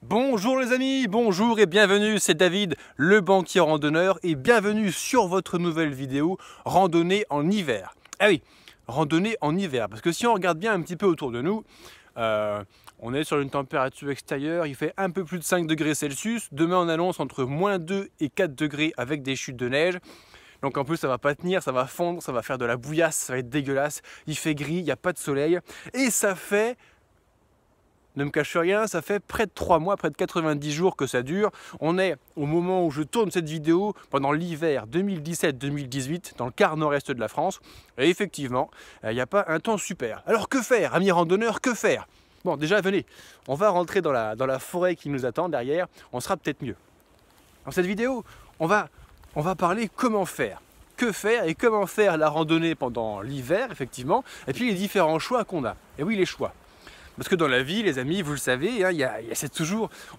Bonjour les amis, bonjour et bienvenue, c'est David, le banquier randonneur et bienvenue sur votre nouvelle vidéo randonnée en hiver. Ah oui, randonnée en hiver, parce que si on regarde bien un petit peu autour de nous, on est sur une température extérieure, il fait un peu plus de 5 degrés Celsius, demain on annonce entre moins 2 et 4 degrés avec des chutes de neige. Donc en plus ça va pas tenir, ça va fondre, ça va faire de la bouillasse, ça va être dégueulasse, il fait gris, il n'y a pas de soleil et ça fait... Ne me cache rien, ça fait près de 3 mois, près de 90 jours que ça dure. On est au moment où je tourne cette vidéo pendant l'hiver 2017-2018 dans le quart nord-est de la France. Et effectivement, il n'y a pas un temps super. Alors que faire, amis randonneurs, que faire? Bon, déjà venez, on va rentrer dans la forêt qui nous attend derrière, on sera peut-être mieux. Dans cette vidéo, on va parler comment faire. Que faire et comment faire la randonnée pendant l'hiver, effectivement, et puis les différents choix qu'on a. Et oui, les choix. Parce que dans la vie, les amis, vous le savez, hein,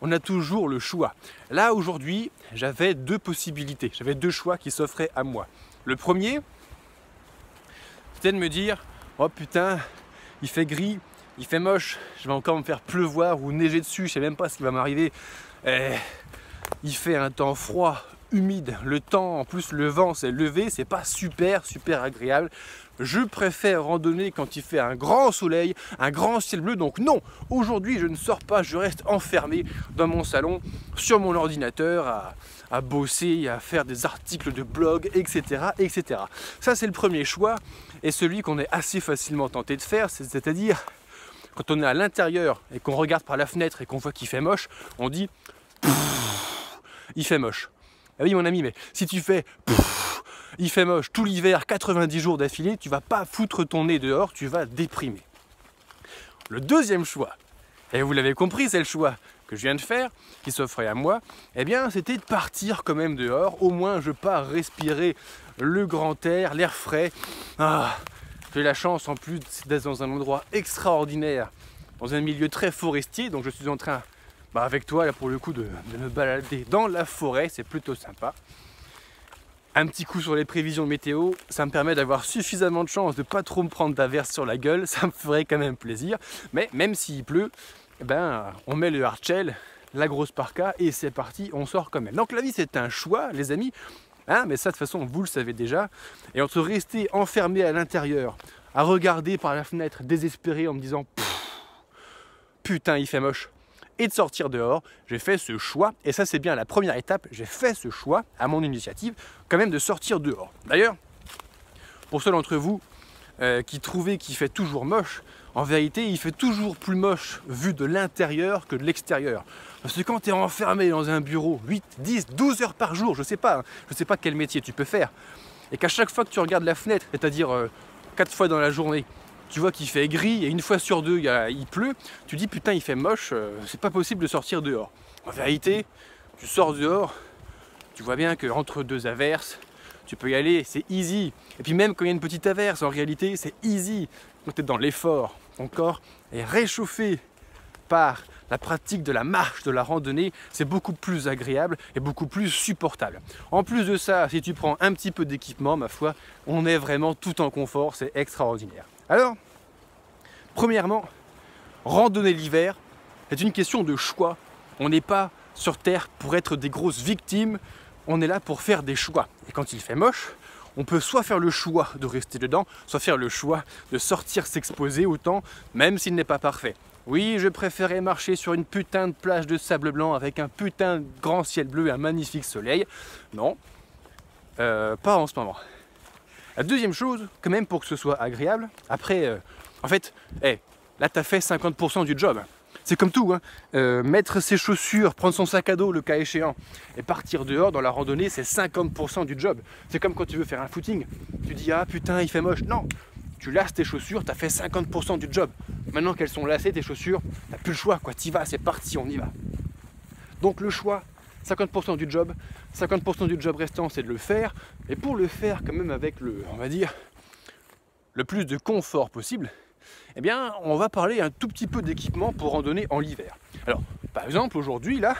on a toujours le choix. Là, aujourd'hui, j'avais deux possibilités, j'avais deux choix qui s'offraient à moi. Le premier, c'était de me dire, oh putain, il fait gris, il fait moche, je vais encore me faire pleuvoir ou neiger dessus, je sais même pas ce qui va m'arriver. Il fait un temps froid, humide, le temps, en plus le vent s'est levé, c'est pas super agréable. Je préfère randonner quand il fait un grand soleil, un grand ciel bleu. Donc non, aujourd'hui je ne sors pas, je reste enfermé dans mon salon, sur mon ordinateur, à bosser, à faire des articles de blog, etc. etc. Ça c'est le premier choix, et celui qu'on est assez facilement tenté de faire, c'est-à-dire quand on est à l'intérieur et qu'on regarde par la fenêtre et qu'on voit qu'il fait moche, on dit « il fait moche ». Ah oui mon ami, mais si tu fais « il fait moche » tout l'hiver, 90 jours d'affilée, tu vas pas foutre ton nez dehors, tu vas déprimer. Le deuxième choix, et vous l'avez compris, c'est le choix que je viens de faire, qui s'offrait à moi, eh bien c'était de partir quand même dehors, au moins je pars respirer le grand air, l'air frais. Ah, j'ai la chance en plus d'être dans un endroit extraordinaire, dans un milieu très forestier, donc je suis en train... avec toi là pour le coup de me balader dans la forêt, c'est plutôt sympa. Un petit coup sur les prévisions météo, ça me permet d'avoir suffisamment de chance de pas trop me prendre d'averse sur la gueule, ça me ferait quand même plaisir. Mais même s'il pleut, on met le hard shell, la grosse parka et c'est parti, on sort quand même. Donc la vie c'est un choix les amis, hein, mais ça de toute façon vous le savez déjà. Et entre rester enfermé à l'intérieur, à regarder par la fenêtre désespéré en me disant putain il fait moche, et de sortir dehors, j'ai fait ce choix, et ça c'est bien la première étape, j'ai fait ce choix, à mon initiative, quand même de sortir dehors. D'ailleurs, pour ceux d'entre vous qui trouvaient qu'il fait toujours moche, en vérité il fait toujours plus moche vu de l'intérieur que de l'extérieur. Parce que quand tu es enfermé dans un bureau 8, 10, 12 heures par jour, je sais pas quel métier tu peux faire, et qu'à chaque fois que tu regardes la fenêtre, c'est-à-dire 4 fois dans la journée, tu vois qu'il fait gris et une fois sur deux il pleut, tu dis putain il fait moche, c'est pas possible de sortir dehors. En vérité, tu sors dehors, tu vois bien qu'entre deux averses, tu peux y aller, c'est easy. Et puis même quand il y a une petite averse, en réalité c'est easy. Quand tu es dans l'effort, ton corps est réchauffé par la pratique de la marche, de la randonnée, c'est beaucoup plus agréable et beaucoup plus supportable. En plus de ça, si tu prends un petit peu d'équipement, ma foi, on est vraiment tout en confort, c'est extraordinaire. Alors, premièrement, randonner l'hiver, c'est une question de choix. On n'est pas sur Terre pour être des grosses victimes, on est là pour faire des choix. Et quand il fait moche, on peut soit faire le choix de rester dedans, soit faire le choix de sortir s'exposer au temps, même s'il n'est pas parfait. Oui, je préférais marcher sur une putain de plage de sable blanc avec un putain de grand ciel bleu et un magnifique soleil. Non, pas en ce moment. La deuxième chose, quand même pour que ce soit agréable, après, en fait, là tu as fait 50% du job. C'est comme tout, hein. Mettre ses chaussures, prendre son sac à dos le cas échéant et partir dehors dans la randonnée, c'est 50% du job. C'est comme quand tu veux faire un footing, tu dis ah putain il fait moche, non, tu lasses tes chaussures, tu as fait 50% du job. Maintenant qu'elles sont lassées tes chaussures, t'as plus le choix quoi, t'y vas, c'est parti, on y va. Donc le choix, 50% du job, 50% du job restant c'est de le faire, et pour le faire quand même avec on va dire, le plus de confort possible, eh bien on va parler un tout petit peu d'équipement pour randonner en l'hiver. Alors par exemple aujourd'hui là,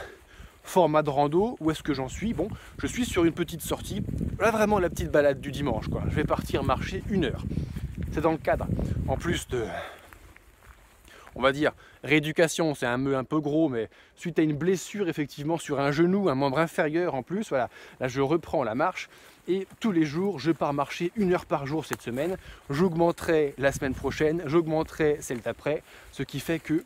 format de rando, où est-ce que j'en suis? Bon, je suis sur une petite sortie, là vraiment la petite balade du dimanche quoi, je vais partir marcher 1 heure. C'est dans le cadre, en plus de... on va dire, rééducation, c'est un mot un peu gros, mais suite à une blessure effectivement sur un genou, un membre inférieur en plus, voilà, là je reprends la marche et tous les jours je pars marcher 1 heure par jour cette semaine. J'augmenterai la semaine prochaine, j'augmenterai celle d'après, ce qui fait que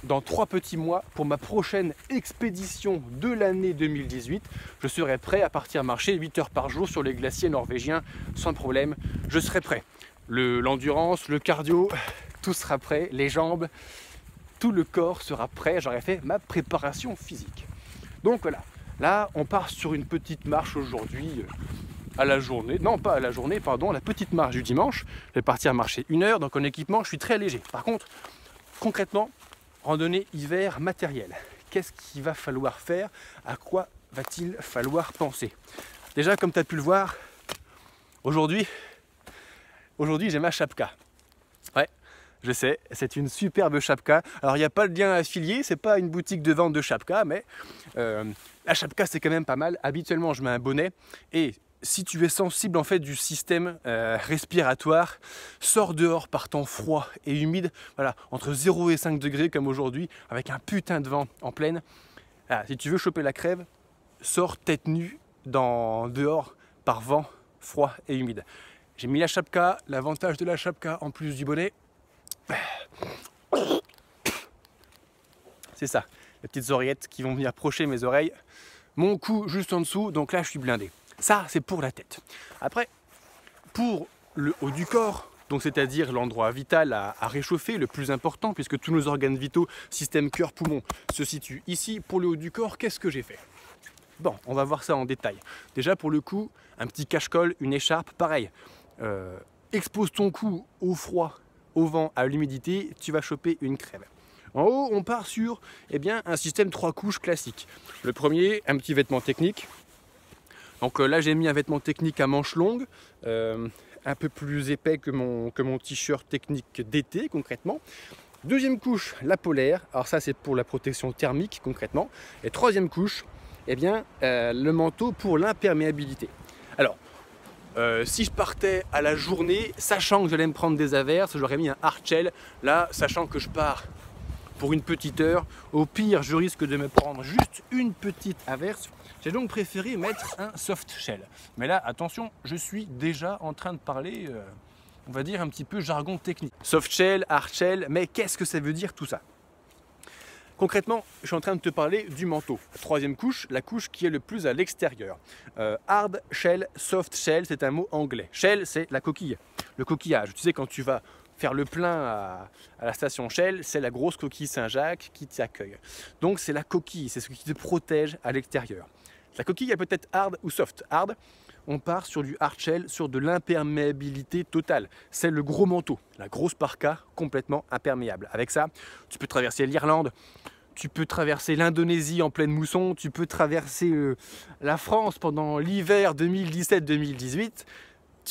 dans 3 petits mois, pour ma prochaine expédition de l'année 2018, je serai prêt à partir marcher 8 heures par jour sur les glaciers norvégiens sans problème. Je serai prêt. L'endurance, le cardio, tout sera prêt, les jambes, tout le corps sera prêt. J'aurai fait ma préparation physique. Donc voilà, là on part sur une petite marche aujourd'hui à la journée, non pas à la journée, pardon, la petite marche du dimanche. Je vais partir marcher 1 heure, donc en équipement je suis très léger. Par contre, concrètement, randonnée hiver matériel. Qu'est-ce qu'il va falloir faire? À quoi va-t-il falloir penser? Déjà, comme tu as pu le voir, aujourd'hui j'ai ma chapka. Ouais, je sais, c'est une superbe chapka. Alors il n'y a pas de lien affilié, c'est pas une boutique de vente de chapka, mais la chapka c'est quand même pas mal. Habituellement je mets un bonnet et si tu es sensible en fait du système respiratoire, sors dehors par temps froid et humide, voilà, entre 0 et 5 degrés comme aujourd'hui, avec un putain de vent en pleine. Voilà, si tu veux choper la crève, sors tête nue dehors par vent froid et humide. J'ai mis la chapka, l'avantage de la chapka en plus du bonnet, c'est ça, les petites oreillettes qui vont venir approcher mes oreilles, mon cou juste en dessous, donc là je suis blindé. Ça, c'est pour la tête. Après, pour le haut du corps, donc c'est-à-dire l'endroit vital à réchauffer, le plus important, puisque tous nos organes vitaux, système cœur-poumon, se situent ici. Pour le haut du corps, qu'est-ce que j'ai fait? Bon, on va voir ça en détail. Déjà, pour le cou, un petit cache-col, une écharpe, pareil. Expose ton cou au froid, au vent, à l'humidité, tu vas choper une crève. En haut, on part sur un système 3 couches classique. Le premier, un petit vêtement technique. Donc là j'ai mis un vêtement technique à manches longues, un peu plus épais que mon t-shirt technique d'été concrètement. Deuxième couche, la polaire, alors ça c'est pour la protection thermique concrètement. Et troisième couche, le manteau pour l'imperméabilité. Alors, si je partais à la journée, sachant que j'allais me prendre des averses, j'aurais mis un hard shell. Là, sachant que je pars pour une petite heure, au pire je risque de me prendre juste une petite averse. J'ai donc préféré mettre un soft shell. Mais là, attention, je suis déjà en train de parler, on va dire un petit peu jargon technique. Soft shell, hard shell, mais qu'est-ce que ça veut dire tout ça? Concrètement, je suis en train de te parler du manteau. Troisième couche, la couche qui est le plus à l'extérieur. Hard shell, soft shell, c'est un mot anglais. Shell, c'est la coquille, le coquillage. Tu sais, quand tu vas faire le plein à la station Shell, c'est la grosse coquille Saint-Jacques qui t'accueille. Donc c'est la coquille, c'est ce qui te protège à l'extérieur. La coquille est peut-être hard ou soft. Hard, on part sur du hard shell, sur de l'imperméabilité totale. C'est le gros manteau, la grosse parka complètement imperméable. Avec ça, tu peux traverser l'Irlande, tu peux traverser l'Indonésie en pleine mousson, tu peux traverser la France pendant l'hiver 2017-2018.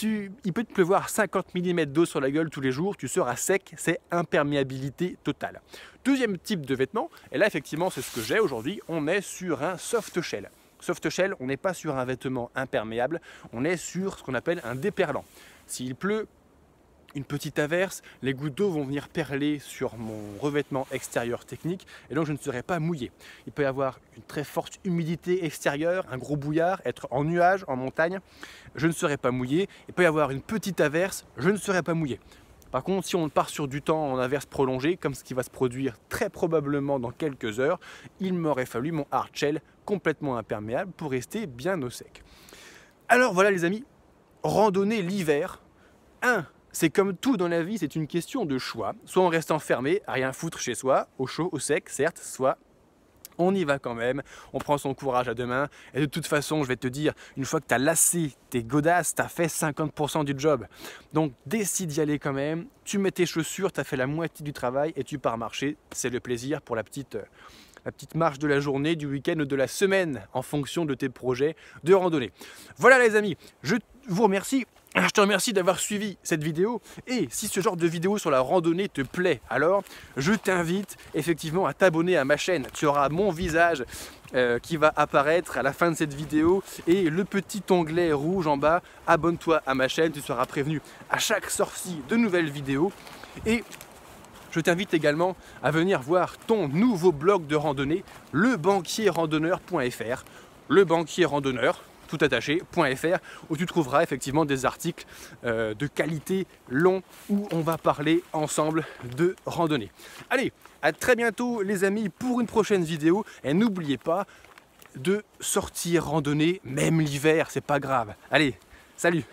Il peut te pleuvoir 50 mm d'eau sur la gueule tous les jours, tu seras sec, c'est imperméabilité totale. Deuxième type de vêtement, et là effectivement c'est ce que j'ai aujourd'hui, on est sur un soft shell. Soft shell, on n'est pas sur un vêtement imperméable, on est sur ce qu'on appelle un déperlant. S'il pleut, une petite averse, les gouttes d'eau vont venir perler sur mon revêtement extérieur technique et donc je ne serai pas mouillé. Il peut y avoir une très forte humidité extérieure, un gros brouillard, être en nuage, en montagne, je ne serai pas mouillé. Il peut y avoir une petite averse, je ne serai pas mouillé. Par contre, si on part sur du temps en averse prolongée, comme ce qui va se produire très probablement dans quelques heures, il m'aurait fallu mon hard shell complètement imperméable pour rester bien au sec. Alors voilà les amis, randonnée l'hiver, c'est comme tout dans la vie, c'est une question de choix. Soit on reste enfermé, à rien foutre chez soi, au chaud, au sec, certes, soit on y va quand même, on prend son courage à deux mains. Et de toute façon, je vais te dire, une fois que tu as lassé tes godasses, tu as fait 50% du job. Donc décide d'y aller quand même, tu mets tes chaussures, tu as fait la moitié du travail et tu pars marcher. C'est le plaisir pour la petite marche de la journée, du week-end ou de la semaine en fonction de tes projets de randonnée. Voilà les amis, je vous remercie. Je te remercie d'avoir suivi cette vidéo et si ce genre de vidéo sur la randonnée te plaît, alors je t'invite effectivement à t'abonner à ma chaîne. Tu auras mon visage qui va apparaître à la fin de cette vidéo et le petit onglet rouge en bas, abonne-toi à ma chaîne, tu seras prévenu à chaque sortie de nouvelles vidéos et Je t'invite également à venir voir ton nouveau blog de randonnée, lebanquierrandonneur.fr, lebanquierrandonneur, tout attaché.fr, où tu trouveras effectivement des articles de qualité longs où on va parler ensemble de randonnée. Allez, à très bientôt les amis pour une prochaine vidéo et n'oubliez pas de sortir randonner même l'hiver, c'est pas grave. Allez, salut!